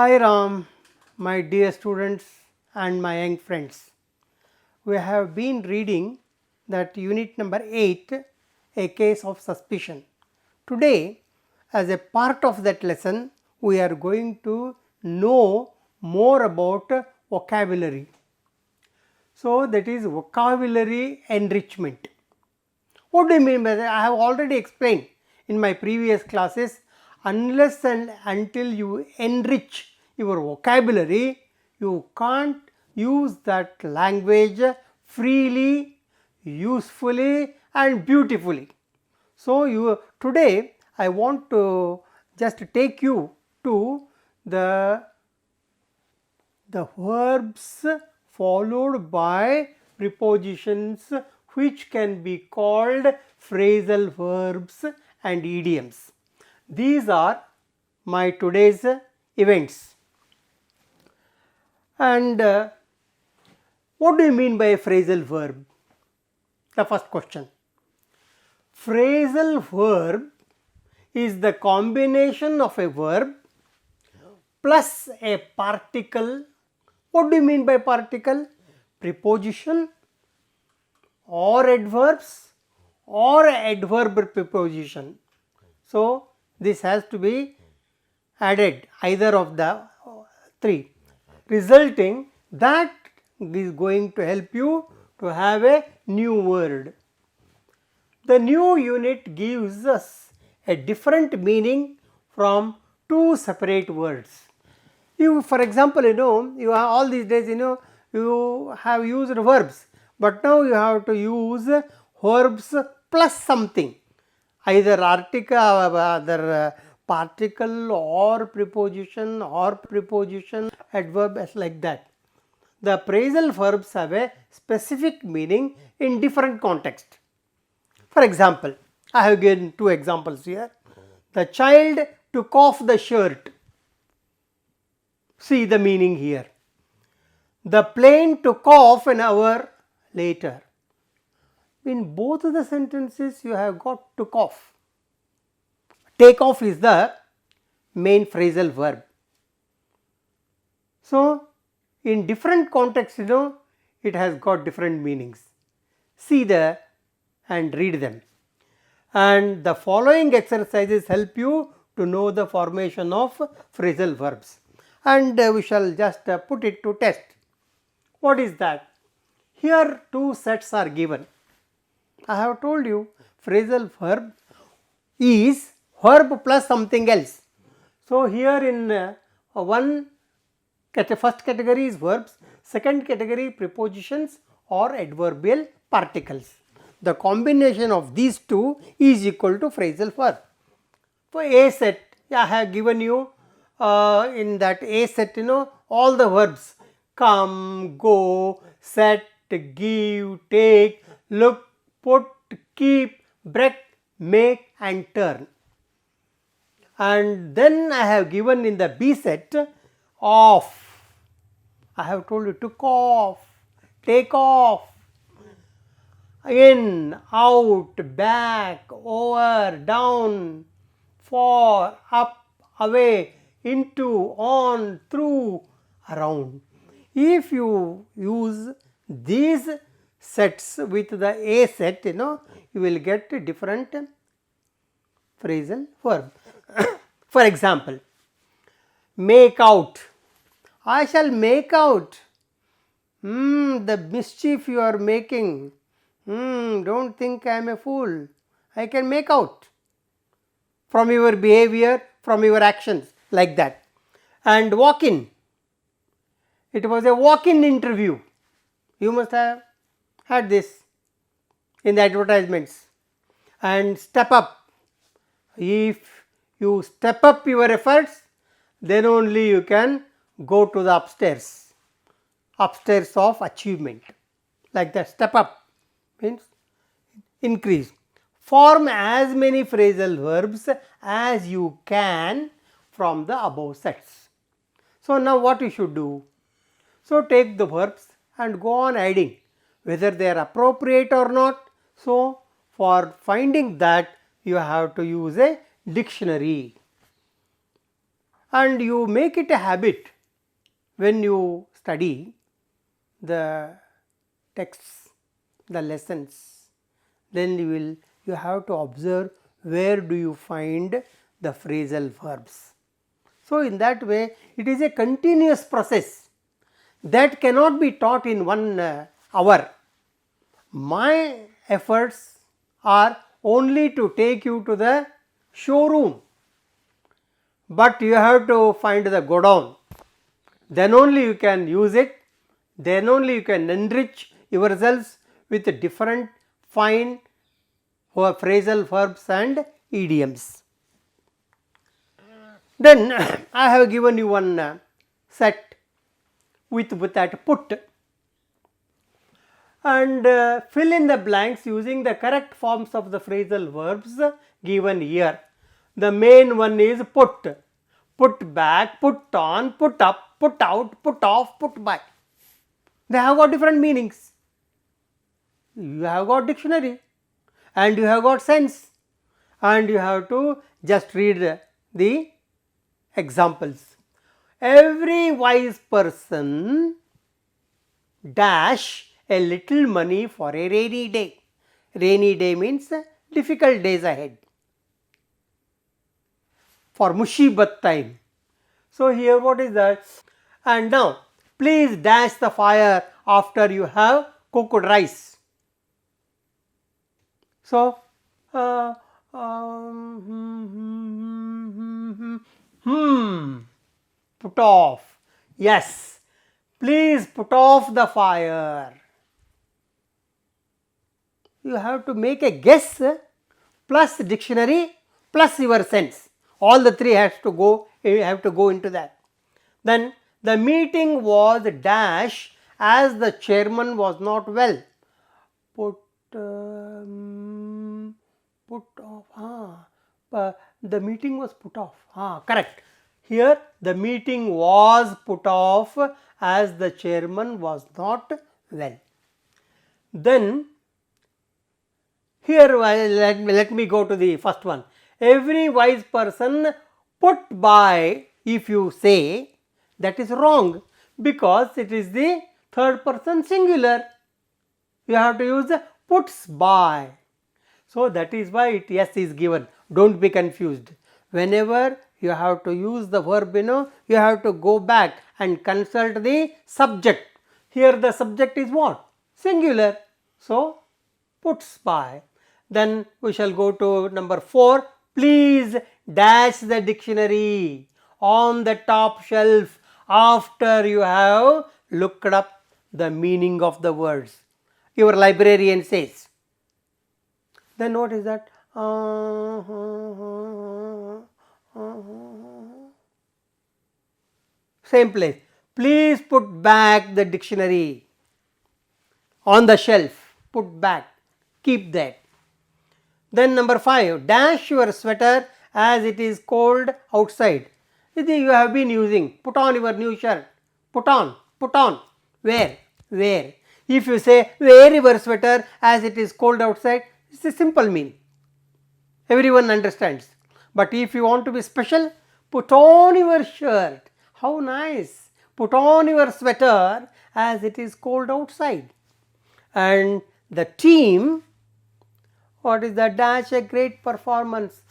Hi Ram, my dear students and my young friends. We have been reading that unit number 8, a case of suspicion. Today, as a part of that lesson, we are going to know more about vocabulary. So, that is vocabulary enrichment. What do you mean by that? I have already explained in my previous classes. Unless and until you enrich your vocabulary, you can't use that language freely, usefully and beautifully. So, today I want to just take you to the verbs followed by prepositions which can be called phrasal verbs and idioms. These are my today's events. And what do you mean by a phrasal verb? The first question. Phrasal verb is the combination of a verb plus a particle. What do you mean by particle? Preposition or adverbs or adverb preposition. So, this has to be added either of the three, resulting that is going to help you to have a new word. The new unit gives us a different meaning from two separate words. You, for example, you have all these days, you have used verbs, but now you have to use verbs plus something, either article, other particle or preposition, adverb, as like that. The phrasal verbs have a specific meaning in different context. For example, I have given two examples here. The child took off the shirt. See the meaning here. The plane took off an hour later. In both of the sentences you have got took off. Take off is the main phrasal verb. So, in different contexts, it has got different meanings. See the and read them. And the following exercises help you to know the formation of phrasal verbs. And we shall just put it to test. What is that? Here two sets are given. I have told you phrasal verb is verb plus something else. So, here in first category is verbs, second category prepositions or adverbial particles. The combination of these two is equal to phrasal verb. For A set, I have given you in that A set, all the verbs come, go, set, give, take, look, put, keep, break, make and turn. And then I have given in the B set off. I have told you took off, take off, in, out, back, over, down, for, up, away, into, on, through, around. If you use these sets with the A set, you will get a different phrasal verb. For example, make out. I shall make out. The mischief you are making. Don't think I am a fool. I can make out from your behavior, from your actions, like that. And walk in. It was a walk-in interview. You must have had this in the advertisements. And step up. If you step up your efforts, then only you can go to the upstairs of achievement, like that. Step up means increase. Form as many phrasal verbs as you can from the above sets. So, now what you should do? So, take the verbs and go on adding whether they are appropriate or not. So, for finding that you have to use a dictionary. and you make it a habit when you study the texts, the lessons, then you have to observe where do you find the phrasal verbs. So, in that way it is a continuous process that cannot be taught in 1 hour. My efforts are only to take you to the showroom, but you have to find the godown, then only you can use it, then only you can enrich yourselves with different fine phrasal verbs and idioms. Then I have given you one set with that put, and fill in the blanks using the correct forms of the phrasal verbs given here. The main one is put, put back, put on, put up, put out, put off, put by. They have got different meanings. You have got dictionary and you have got sense, and you have to just read the examples. Every wise person dash a little money for a rainy day. Rainy day means difficult days ahead, for mushibat time. So, here what is that? And now please dash the fire after you have cooked rice. So, put off. Yes, please put off the fire. You have to make a guess plus dictionary plus your sense. All the three have to go into that. Then the meeting was dash as the chairman was not well. Put off. The meeting was put off. Correct. Here the meeting was put off as the chairman was not well. Then here let me go to the first one. Every wise person put by, if you say, that is wrong, because it is the third person singular. You have to use puts by. So, that is why it yes is given. Do not be confused. Whenever you have to use the verb, you have to go back and consult the subject. Here the subject is what? Singular. So, puts by. Then we shall go to number 4. Please dash the dictionary on the top shelf after you have looked up the meaning of the words. Your librarian says. Then what is that? Same place. Please put back the dictionary on the shelf. Put back. Keep that. Then number 5, dash your sweater as it is cold outside. You have been using. Put on your new shirt. Put on. Put on. Wear. Wear. If you say wear your sweater as it is cold outside, it's a simple meaning. Everyone understands. But if you want to be special, put on your shirt. How nice. Put on your sweater as it is cold outside. And the team, what is the dash a great performance?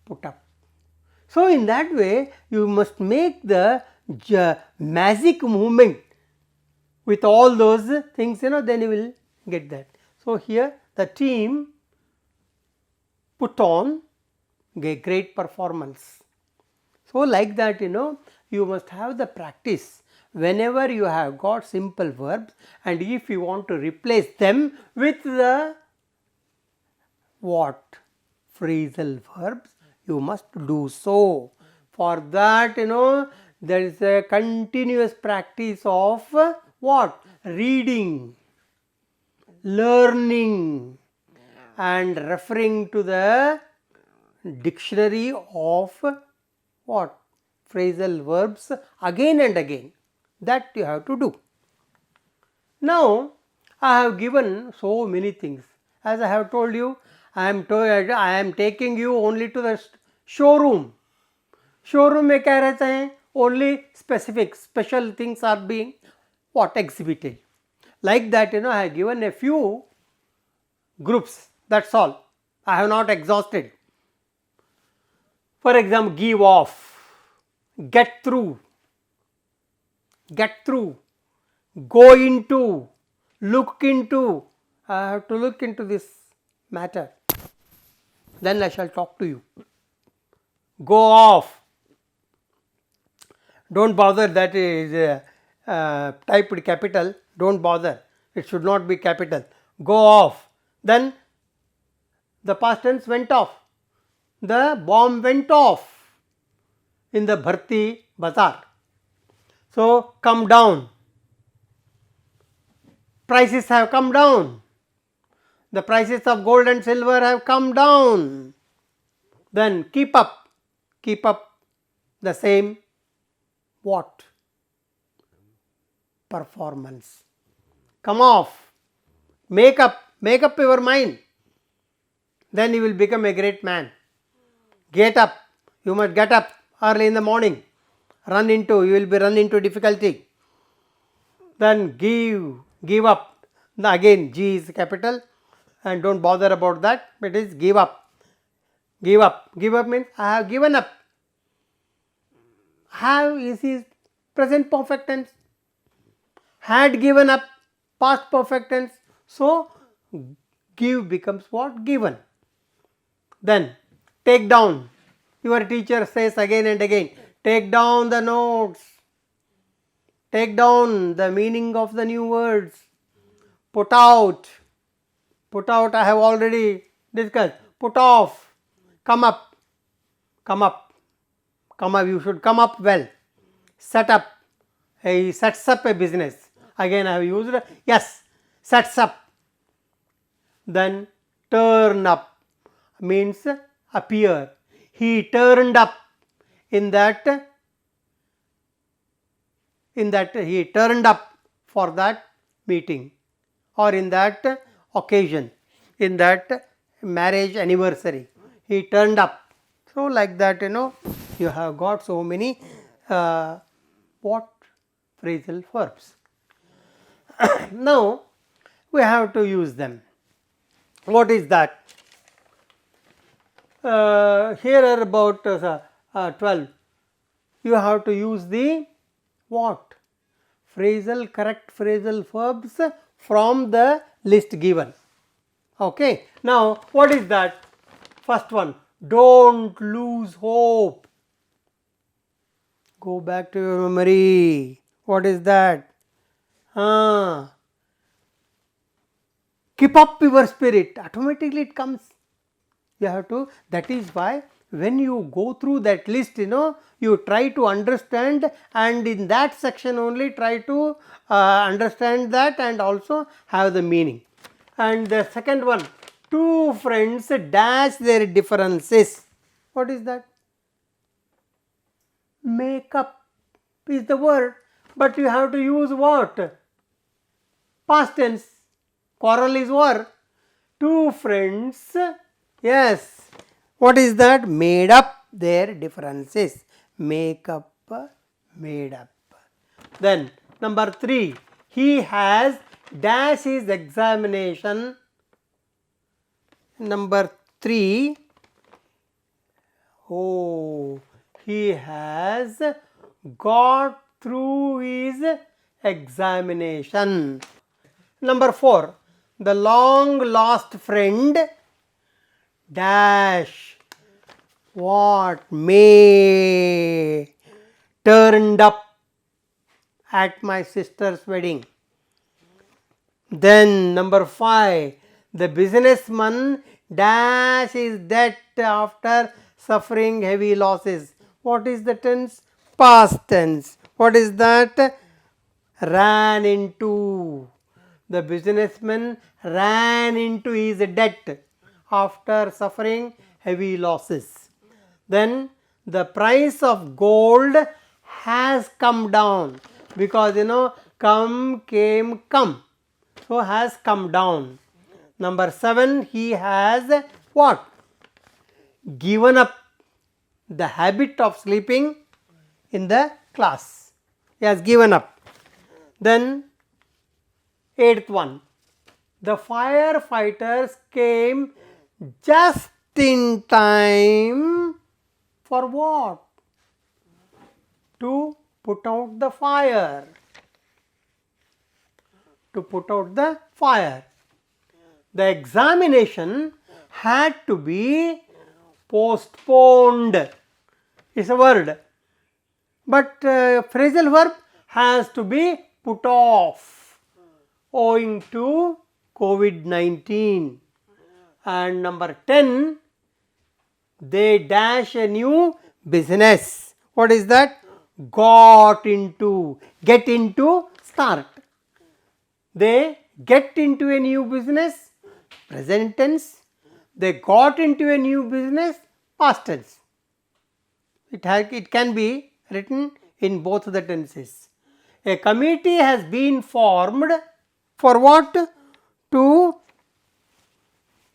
Put up. So, in that way you must make the magic movement with all those things, then you will get that. So, here the team put on a great performance. So, like that, you must have the practice whenever you have got simple verbs, and if you want to replace them with the what? Phrasal verbs, you must do so. For that, there is a continuous practice of what? Reading, learning, and referring to the dictionary of what? Phrasal verbs again and again. That you have to do. Now, I have given so many things. As I have told you, I am taking you only to the showroom. Showroom में क्या रहता है? Only specific, special things are being what exhibited. Like that, I have given a few groups. That's all. I have not exhausted. For example, give off, get through, go into, look into. I have to look into this matter. Then I shall talk to you. Go off. Don't bother, that is typed capital. Don't bother. It should not be capital. Go off. Then the past tense went off. The bomb went off in the Bharti Bazaar. So, come down. Prices have come down. The prices of gold and silver have come down. Then keep up the same what? Performance. Come off. Make up your mind. Then you will become a great man. Get up. You must get up early in the morning. You will be run into difficulty. Then give up. Again, G is capital, and don't bother about that. It is give up. Give up means I have given up. Have is his present perfect tense. Had given up, past perfect tense. So, give becomes what? Given. Then take down. Your teacher says again and again, take down the notes. Take down the meaning of the new words. Put out. I have already discussed. Put off. Come up. You should come up well. Set up. He sets up a business. Again I have used yes. Sets up. Then turn up means appear. He turned up. In that he turned up for that meeting, or in that occasion, in that marriage anniversary. He turned up. So, like that, you have got so many what? Phrasal verbs. Now, we have to use them. What is that? Here are about 12. You have to use the what? Correct phrasal verbs from the list given. Okay. Now, what is that? First one, don't lose hope. Go back to your memory. What is that? Keep up your spirit. Automatically it comes. You have to, that is why when you go through that list, you try to understand, and in that section only try to understand that and also have the meaning. And the second one, two friends dash their differences. What is that? Make up is the word, but you have to use what? Past tense. Quarrel is what? Two friends, yes. What is that? Made up their differences. Make up, made up. Then number 3, he has dash his examination. Number 3, he has got through his examination. Number 4, the long lost friend dash what? May turned up at my sister's wedding. Then number 5, the businessman dash his debt after suffering heavy losses. What is the tense? Past tense. What is that? Ran into. The businessman ran into his debt after suffering heavy losses. Then the price of gold has come down because come came come. So, has come down. Number 7, he has what? Given up the habit of sleeping in the class. He has given up. Then 8th one, the firefighters came just in time for what? To put out the fire. To put out the fire. The examination had to be postponed. It's a word. But phrasal verb has to be put off owing to COVID-19. And number 10, they dash a new business. What is that? Got into, get into, start. They get into a new business, present tense. They got into a new business, past tense. It can be written in both the tenses. A committee has been formed for what? To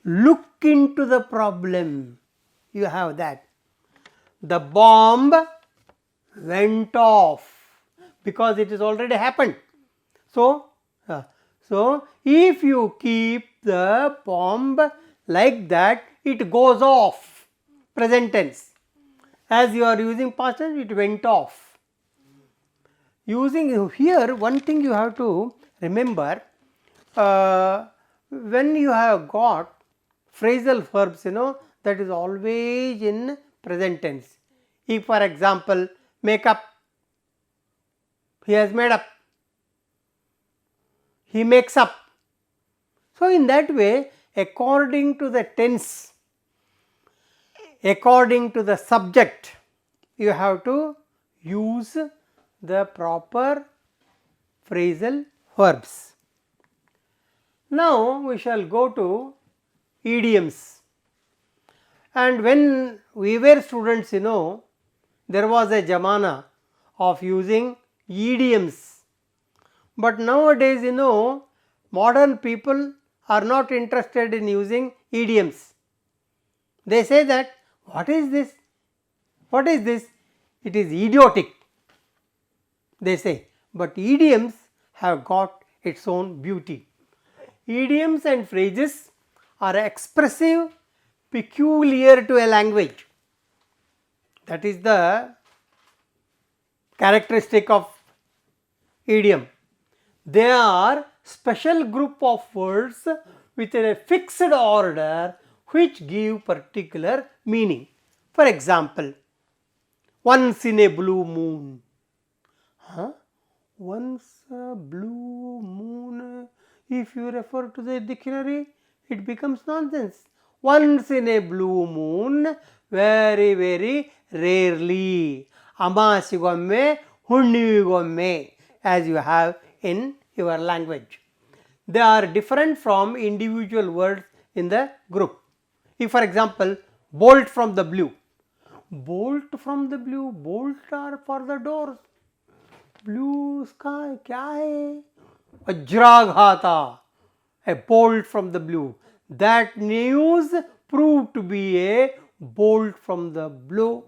look into the problem. You have that. The bomb went off because it has already happened. So if you keep the bomb like that, it goes off, present tense. As you are using past tense, it went off. Using here, one thing you have to remember, when you have got phrasal verbs, that is always in present tense. If for example, make up, he has made up, he makes up. So, in that way, according to the tense, according to the subject, you have to use the proper phrasal verbs. Now, we shall go to idioms. And when we were students, there was a jamana of using idioms. But nowadays, modern people are not interested in using idioms. They say that, what is this? What is this? It is idiotic, they say. But idioms have got its own beauty. Idioms and phrases are expressive, peculiar to a language. That is the characteristic of idiom. They are special group of words with a fixed order which give particular meaning. For example, once in a blue moon. Once a blue moon, if you refer to the dictionary, it becomes nonsense. Once in a blue moon, very, very rarely. Amasigomme, hunnigomme, as you have in your language. They are different from individual words in the group. If for example, bolt from the blue. Bolt from the blue, bolt are for the doors. Blue sky, kya hai? Vajraghata, a bolt from the blue. That news proved to be a bolt from the blue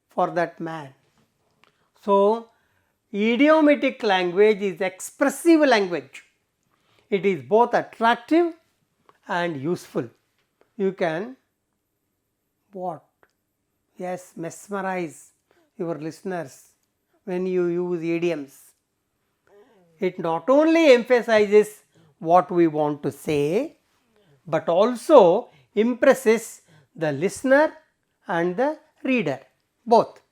for that man. So, idiomatic language is expressive language. It is both attractive and useful. You can what? Yes, mesmerize your listeners when you use idioms. It not only emphasizes what we want to say, but also impresses the listener and the reader, both.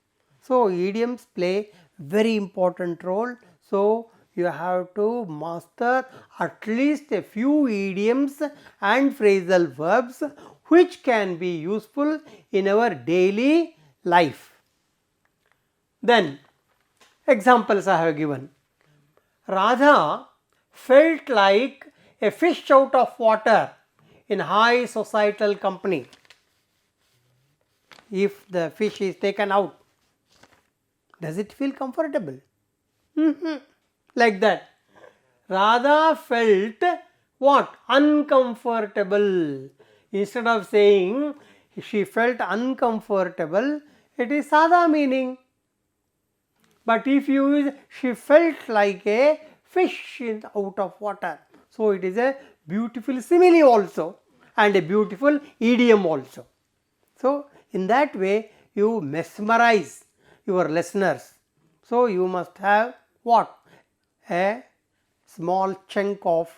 So, idioms play very important role. So, you have to master at least a few idioms and phrasal verbs which can be useful in our daily life. Then, examples I have given. Radha felt like a fish out of water in high societal company. If the fish is taken out, does it feel comfortable? Like that. Radha felt what? Uncomfortable. Instead of saying she felt uncomfortable, it is sada meaning. But if you use she felt like a fish out of water, so it is a beautiful simile also and a beautiful idiom also. So in that way you mesmerize your listeners. So you must have what? A small chunk of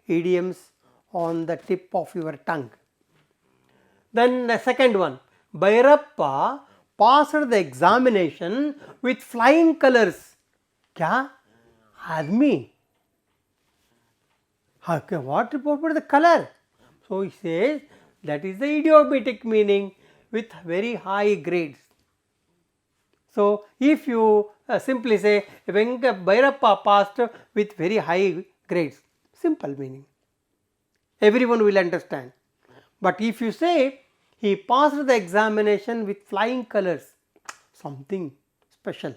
idioms on the tip of your tongue. Then the second one, Bhairappa passed the examination with flying colors. Kya? Admi. What about the color? So he says that is the idiomatic meaning with very high grades. So if you simply say Bhairappa passed with very high grades, simple meaning, everyone will understand. But if you say he passed the examination with flying colors, something special.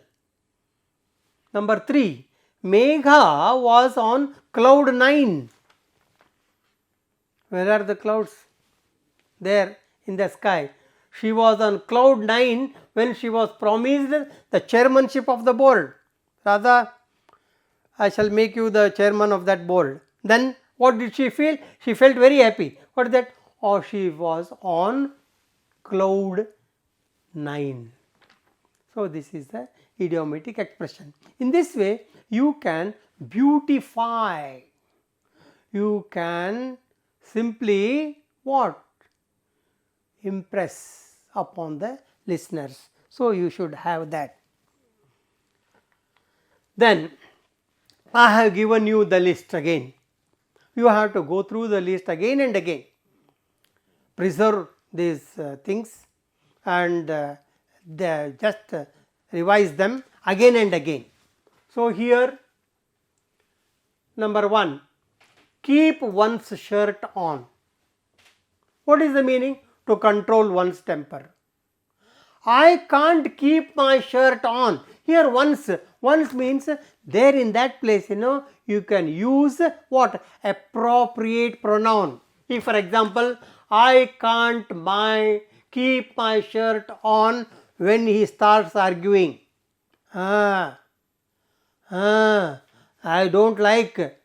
Number 3, Megha was on cloud 9. Where are the clouds? There in the sky. She was on cloud 9 when she was promised the chairmanship of the board. Radha, I shall make you the chairman of that board. Then what did she feel? She felt very happy. What is that? Or she was on cloud 9. So this is the idiomatic expression. In this way you can beautify, you can simply what? Impress upon the listeners. So you should have that. Then I have given you the list again. You have to go through the list again and again. Preserve these things and just revise them again and again. So here number 1, keep one's shirt on. What is the meaning? To control one's temper. I can't keep my shirt on. Here once means there in that place, you can use what? Appropriate pronoun. If for example, I can't keep my shirt on when he starts arguing. I don't like.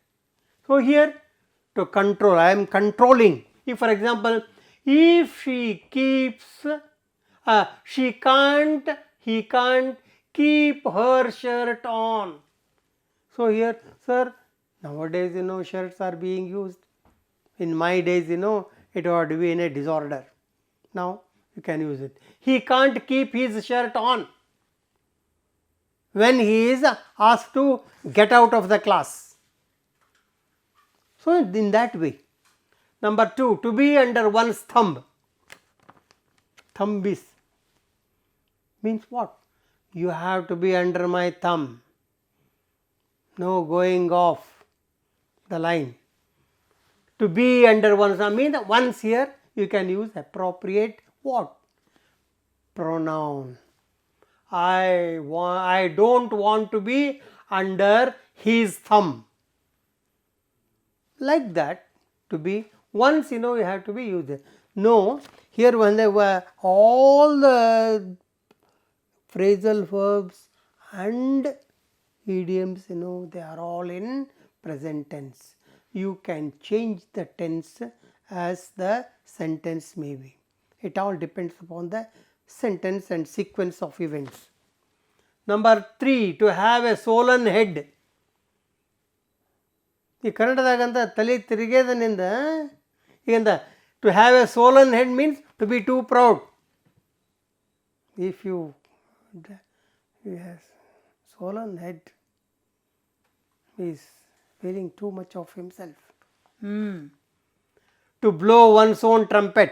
So here to control, I am controlling. If for example, if she keeps, he can't keep her shirt on. So here, sir, nowadays shirts are being used. In my days it would be in a disorder. Now you can use it. He can't keep his shirt on when he is asked to get out of the class. So in that way. Number 2, to be under one's thumb. Thumb means what? You have to be under my thumb. No going off the line. To be under one's thumb means once here you can use appropriate what? Pronoun. I don't want to be under his thumb. Like that, to be once you have to be used. No, here when they were all the phrasal verbs and idioms, they are all in present tense. You can change the tense as the sentence may be. It all depends upon the sentence and sequence of events. Number 3, to have a swollen head. ಈ ಕನ್ನಡದಾಗಂತ ತಲೆ ತಿರುಗೇದನಿಂದ ಈಗಂತ to have a swollen head means to be too proud. If you yes, swollen head is feeling too much of himself. To blow one's own trumpet.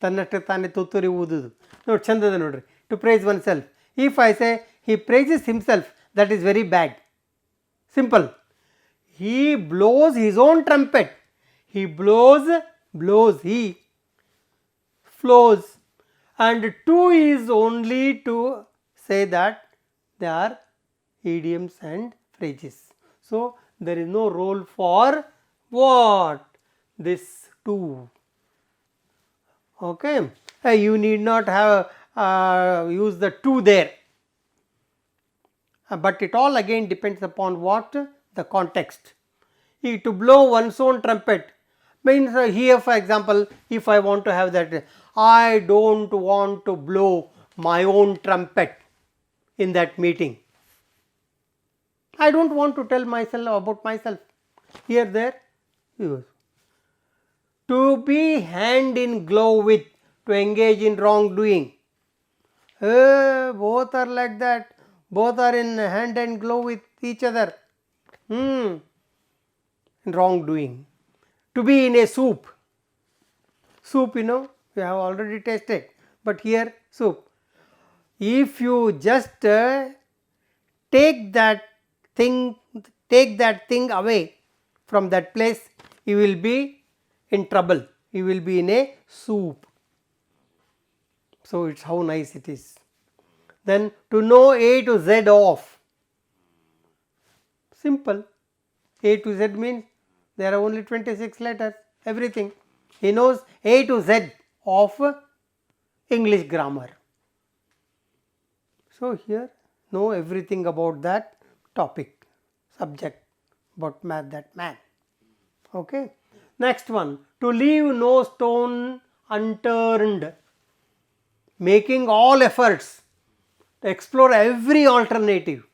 ತನ್ನಷ್ಟು ತಾನೇ ತುತ್ತೂರಿ ಊದುದು ನೋಡಿ ಚಂದದ ನೋಡ್ರಿ. To praise oneself. If I say he praises himself, that is very bad. Simple. He blows his own trumpet. He blows, he flows. And to is only to say that they are idioms and phrases. So, there is no role for what? This to. Okay. You need not have use the to there, but it all again depends upon what? The context. To blow one's own trumpet means here, for example, if I want to have that, I don't want to blow my own trumpet in that meeting. I don't want to tell myself about myself. Here, there, use. To be hand in glove with, to engage in wrongdoing. Both are like that. Both are in hand and glove with each other. Wrongdoing. To be in a soup. Soup, you know, you have already tasted, but here soup. If you just take that thing away from that place, you will be in trouble. You will be in a soup. So, it's how nice it is. Then to know A to Z of. Simple. A to Z means there are only 26 letters, everything. He knows A to Z of English grammar. So, here know everything about that topic, subject, about math, that man. Okay. Next one, to leave no stone unturned, making all efforts to explore every alternative.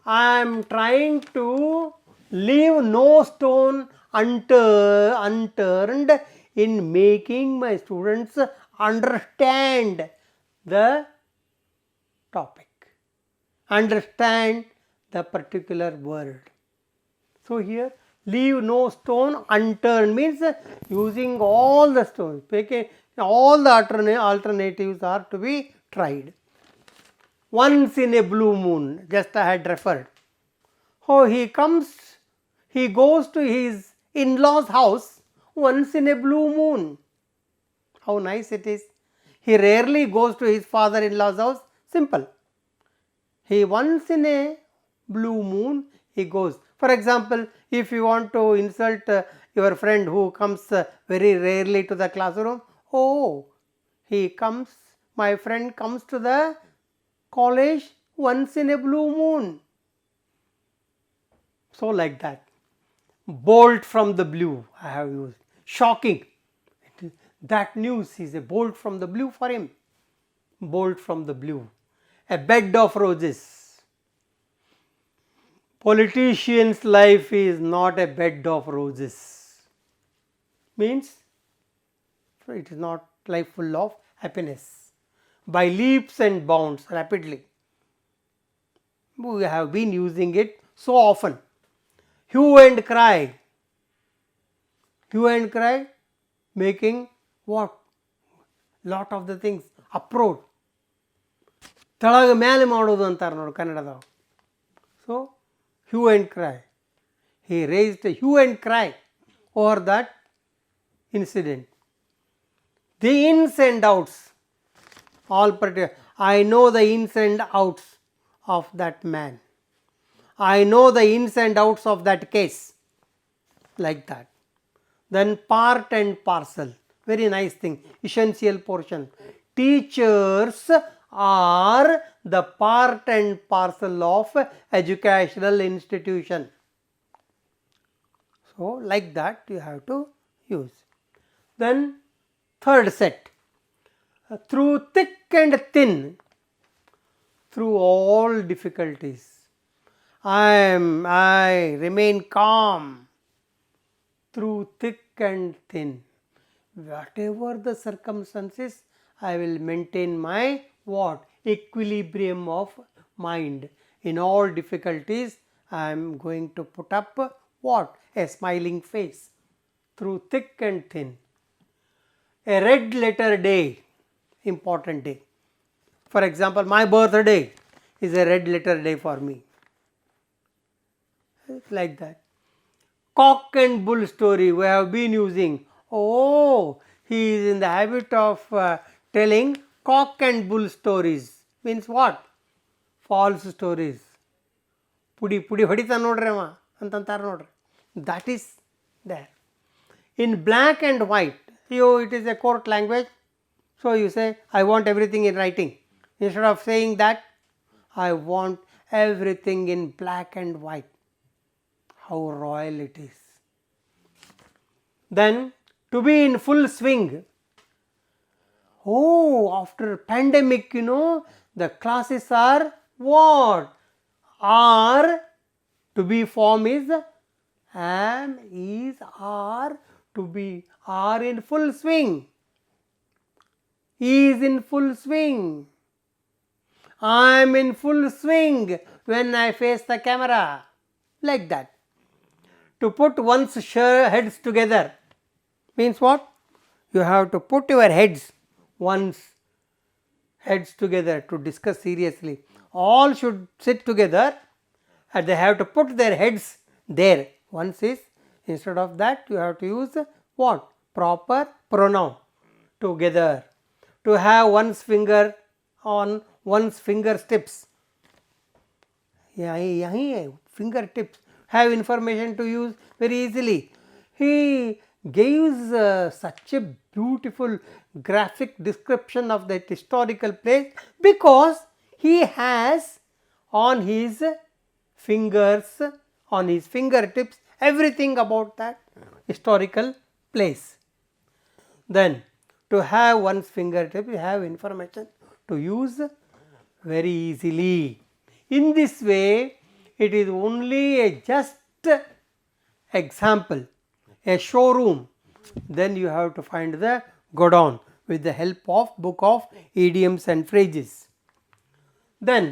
I am trying to leave no stone unturned in making my students understand the topic, understand the particular word. So, here leave no stone unturned means using all the stones, all the alternatives are to be tried. Once in a blue moon, just I had referred. Oh, he goes to his in-laws house once in a blue moon. How nice it is. He rarely goes to his father-in-law's house. Simple. He once in a blue moon he goes. For example, if you want to insult your friend who comes very rarely to the classroom, oh, he comes, my friend comes to the college once in a blue moon. So, like that. Bolt from the blue I have used. Shocking. That news is a bolt from the blue for him. Bolt from the blue. A bed of roses. Politician's life is not a bed of roses. Means it is not life full of happiness. By leaps and bounds, rapidly. We have been using it so often. Hue and cry. Hue and cry, making what? Lot of the things uproar. ತಳಗ ಮೇಲೆ ಮಾಡೋದು ಅಂತಾರೆ ನೋಡಿ ಕನ್ನಡದವ. So, hue and cry. He raised a hue and cry over that incident. The ins and outs, all particular. I know the ins and outs of that man. I know the ins and outs of that case. Like that. Then part and parcel. Very nice thing. Essential portion. Teachers are the part and parcel of educational institution. So, like that you have to use. Then third set. Through thick and thin, through all difficulties, I remain calm. Through thick and thin, whatever the circumstances, I will maintain my what? Equilibrium of mind. In all difficulties, I am going to put up what? A smiling face. Through thick and thin. A red letter day, important day. For example, my birthday is a red letter day for me. Like that. Cock and bull story we have been using. Oh, he is in the habit of telling cock and bull stories. Means what? False stories. ಪುಡಿ ಪುಡಿ ಹೊಡಿತಾನೆ ನೋಡ್ರಿ ಅವ ಅಂತಂತಾರೆ ನೋಡ್ರಿ. That is there. In black and white, it is a court language, so you say I want everything in writing. Instead of saying that, I want everything in black and white. How royal it is. Then to be in full swing. Oh, after pandemic, the classes are what? Are, to be form is am, is, are, to be, are in full swing, is in full swing, I am in full swing when I face the camera, like that. To put one's heads together means what? You have to put your one's heads together to discuss seriously. All should sit together and they have to put their heads there. Once is, instead of that you have to use what? Proper pronoun. Together. To have one's finger on one's fingertips. Fingertips. Have information to use very easily. He gives such a beautiful graphic description of that historical place because he has on his fingers, on his fingertips, everything about that historical place. Then to have one's fingertip, you have information to use very easily. In this way, it is only a just example, a showroom. Then you have to find the godown with the help of book of idioms and phrases. Then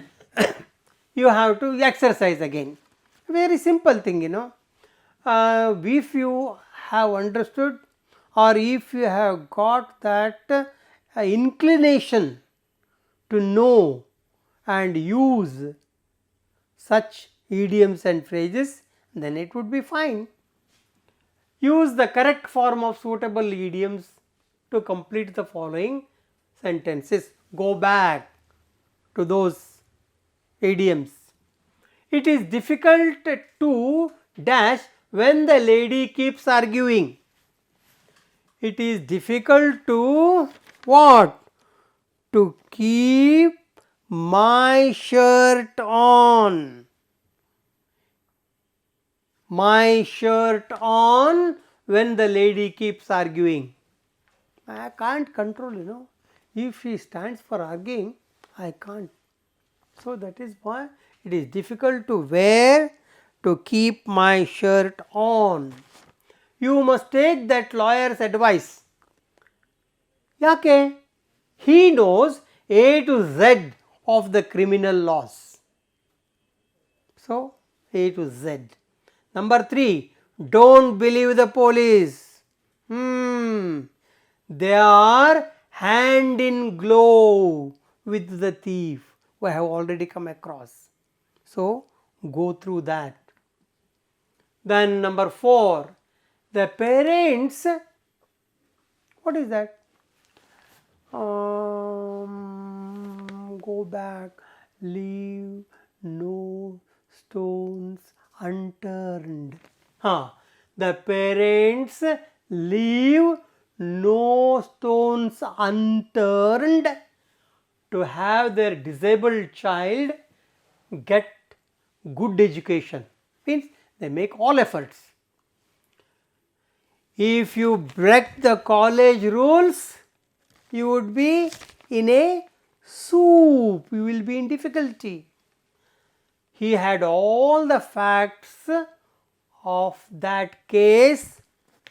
you have to exercise again. Very simple thing, if you have understood or if you have got that inclination to know and use such idioms and phrases, then it would be fine. Use the correct form of suitable idioms to complete the following sentences. Go back to those idioms. It is difficult to dash when the lady keeps arguing. It is difficult to what? To keep my shirt on. My shirt on when the lady keeps arguing. I can't control, If she stands for arguing, I can't. So that is why it is difficult to wear, to keep my shirt on. You must take that lawyer's advice. Yake? He knows A to Z of the criminal laws. So, A to Z. Number 3, don't believe the police. They are hand in glove with the thief. We have already come across. So, go through that. Then number 4, the parents, what is that? Go back, leave no stones unturned. The parents leave no stones unturned to have their disabled child get good education. Means they make all efforts. If you break the college rules, you would be in a soup, you will be in difficulty. He had all the facts of that case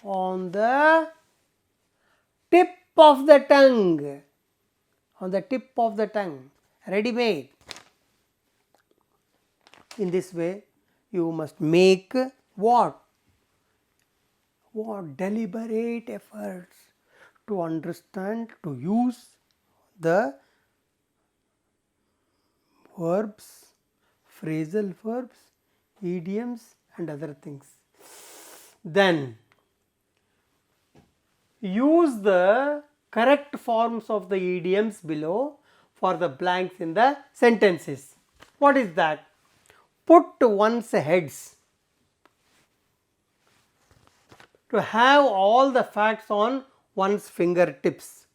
on the tip of the tongue, ready made. In this way, you must make what? Deliberate efforts to understand, to use the verbs, phrasal verbs, idioms and other things. Then use the correct forms of the idioms below for the blanks in the sentences. What is that? put one's heads, to have all the facts on one's fingertips,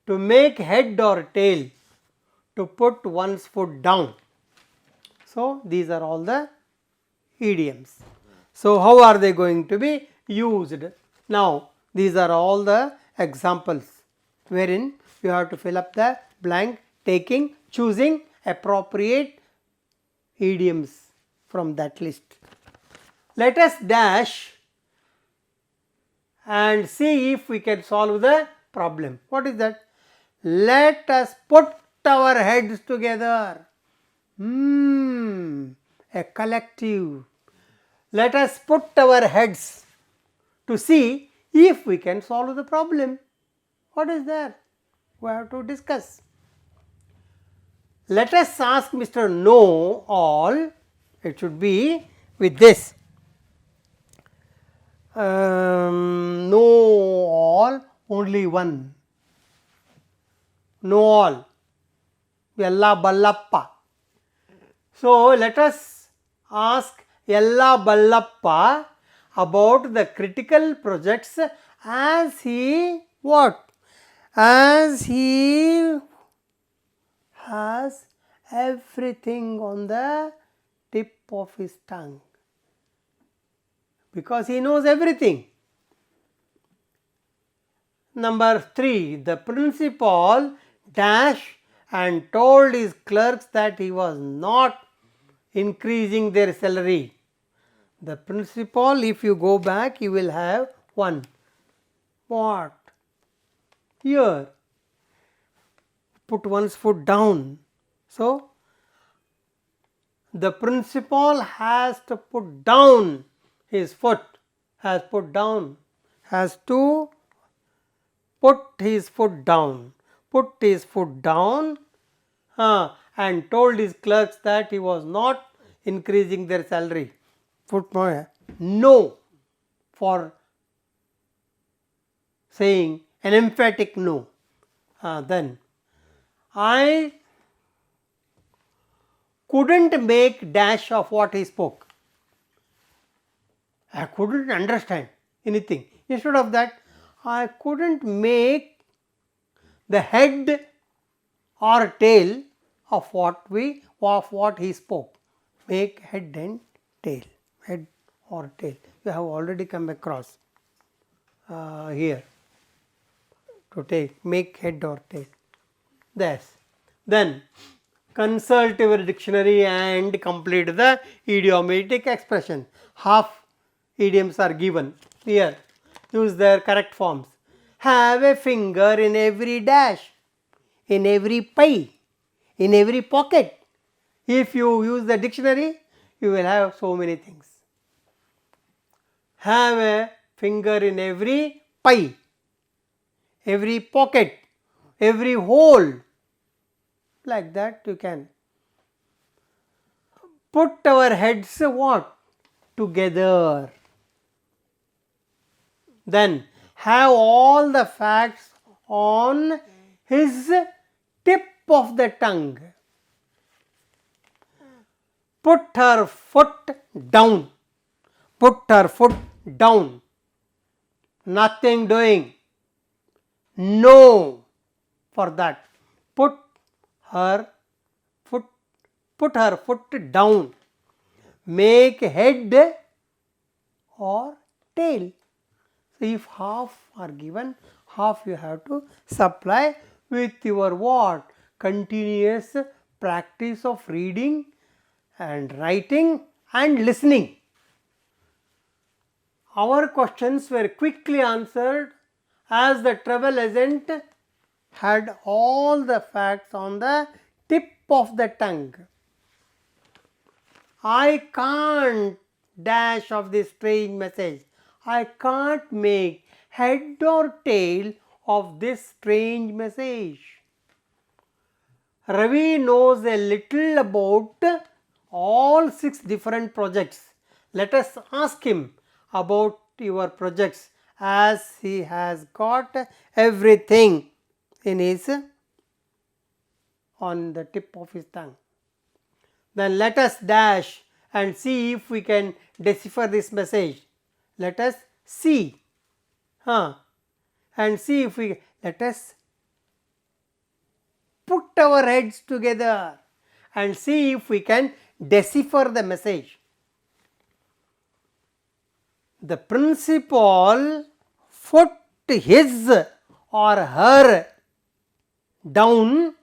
to make head or tail, to put one's foot down. So, these are all the idioms. So, how are they going to be used? Now, these are all the examples wherein you have to fill up the blank, choosing appropriate idioms from that list. Let us dash and see if we can solve the problem. What is that? Let us put our heads together. A collective. Let us put our heads to see if we can solve the problem. What is there? We have to discuss. Let us ask Mr. Know All. It should be with this. Know all, only one. Know all. Yalla Ballappa. So, let us ask Yalla Ballappa about the critical projects as he what? As he has everything on the tip of his tongue, because he knows everything. Number 3, the principal dash and told his clerks that he was not increasing their salary. The principal, if you go back, you will have 1. What? Here. Put one's foot down. So, the principal has to put down his foot, has to put his foot down, and told his clerks that he was not increasing their salary. No, for saying an emphatic no. Then I couldn't make dash of what he spoke. I couldn't understand anything. Instead of that, I couldn't make the head or tail of what he spoke. Make head and tail. Head or tail. You have already come across here to make head or tail. Then consult your dictionary and complete the idiomatic expression. Half idioms are given here. Use their correct forms. Have a finger in every dash, in every pie, in every pocket. If you use the dictionary, you will have so many things. Have a finger in every pie, every pocket, every hole. Like that you can. Put our heads what? Together. Then have all the facts on his tip of the tongue. Put her foot down. Put her foot down. Nothing doing. No for that. Put her foot down. Make head or tail. So, if half are given, half you have to supply with your what? Continuous practice of reading and writing and listening. Our questions were quickly answered as the travel agent had all the facts on the tip of the tongue. I can't dash of this strange message. I can't make head or tail of this strange message. Ravi knows a little about all 6 different projects. Let us ask him about your projects, as he has got everything in his on the tip of his tongue. then let us dash and see if we can decipher this message. Let us see, and see if we, let us put our heads together and see if we can decipher the message. The principal put his or her down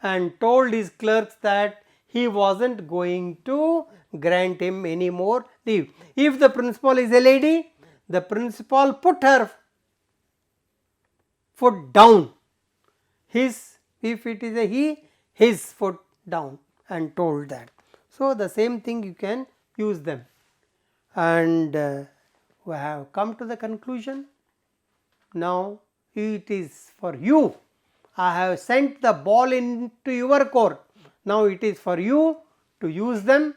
and told his clerks that he wasn't going to grant him any more leave. If the principal is a lady, the principal put her foot down. His, if it is a he, his foot down and told that. So, the same thing you can use them. And we have come to the conclusion. Now, it is for you. I have sent the ball into your court. Now, it is for you to use them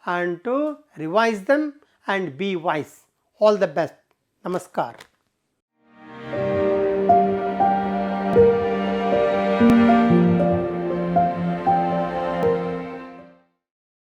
and to revise them and be wise. All the best. Namaskar.